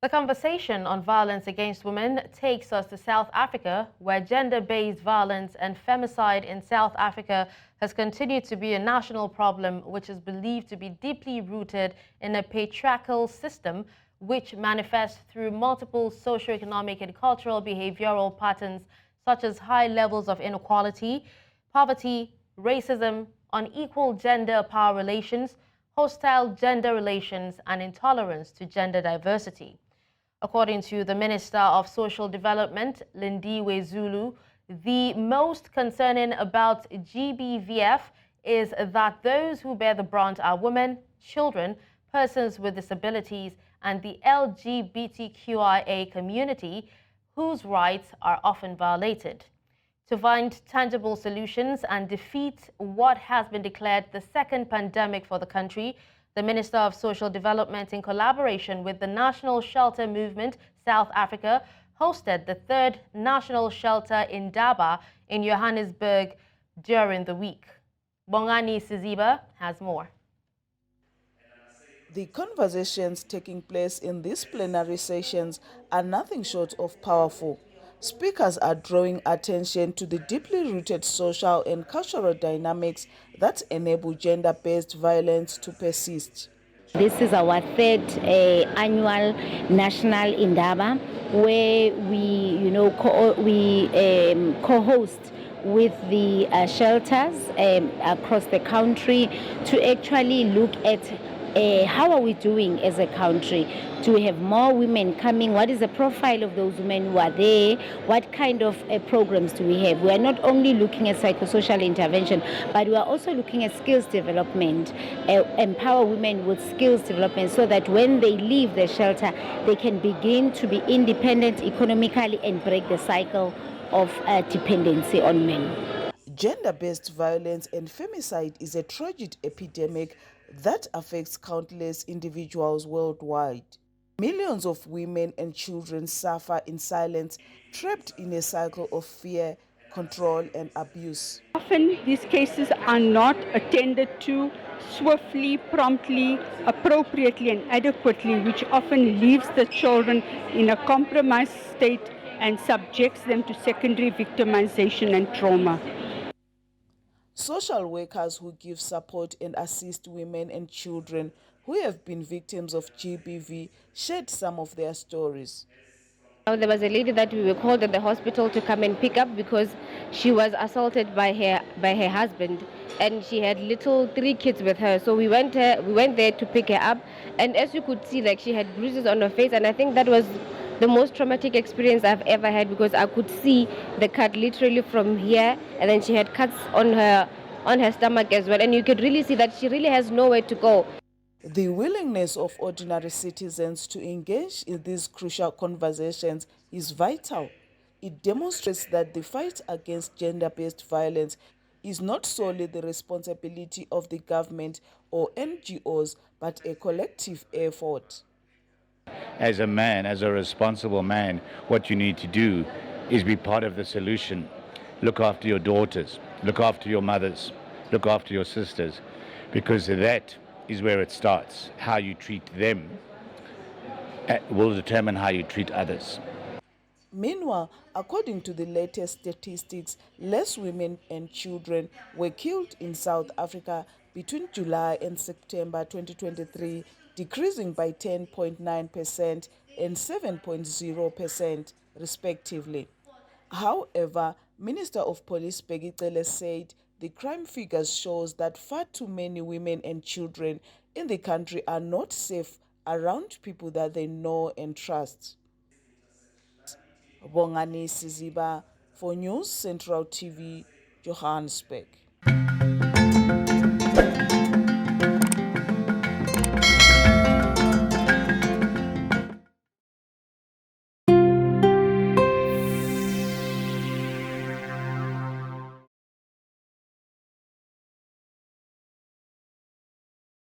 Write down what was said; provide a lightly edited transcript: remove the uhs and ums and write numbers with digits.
The conversation on violence against women takes us to South Africa, where gender-based violence and femicide in South Africa has continued to be a national problem, which is believed to be deeply rooted in a patriarchal system which manifests through multiple socio-economic and cultural behavioral patterns such as high levels of inequality, poverty, racism, unequal gender power relations, hostile gender relations, and intolerance to gender diversity. According to the Minister of Social Development, Lindiwe Zulu, the most concerning about GBVF is that those who bear the brunt are women, children, persons with disabilities, and the LGBTQIA community, whose rights are often violated. To find tangible solutions and defeat what has been declared the second pandemic for the country, the Minister of Social Development, in collaboration with the National Shelter Movement South Africa, hosted the third National Shelter Indaba in Johannesburg during the week. Bongani Siziba has more. The conversations taking place in these plenary sessions are nothing short of powerful. Speakers are drawing attention to the deeply rooted social and cultural dynamics that enable gender-based violence to persist. This is our third annual National Indaba, where we, co-host with the shelters across the country to actually look at how are we doing as a country. Do we have more women coming? What is the profile of those women who are there? What kind of programs do we have? We are not only looking at psychosocial intervention, but we are also looking at skills development, empower women with skills development so that when they leave the shelter, they can begin to be independent economically and break the cycle of dependency on men. Gender-based violence and femicide is a tragic epidemic that affects countless individuals worldwide. Millions of women and children suffer in silence, trapped in a cycle of fear, control, and abuse. Often these cases are not attended to swiftly, promptly, appropriately, and adequately, which often leaves the children in a compromised state and subjects them to secondary victimization and trauma. Social workers who give support and assist women and children who have been victims of GBV shared some of their stories. There was a lady that we were called at the hospital to come and pick up because she was assaulted by her husband, and she had little 3 kids with her. So we went there to pick her up, and as you could see, like, she had bruises on her face, and I think that was the most traumatic experience I've ever had, because I could see the cut literally from here, and then she had cuts on her stomach as well, and you could really see that she really has nowhere to go. The willingness of ordinary citizens to engage in these crucial conversations is vital. It demonstrates that the fight against gender-based violence is not solely the responsibility of the government or NGOs, but a collective effort. As a man, as a responsible man, what you need to do is be part of the solution. Look after your daughters, look after your mothers, look after your sisters, because that is where it starts. How you treat them will determine how you treat others. Meanwhile, according to the latest statistics, less women and children were killed in South Africa between July and September 2023, decreasing by 10.9% and 7.0% respectively. However, Minister of Police Begicele said the crime figures shows that far too many women and children in the country are not safe around people that they know and trust. Bongani Siziba for News Central TV, Johannesburg.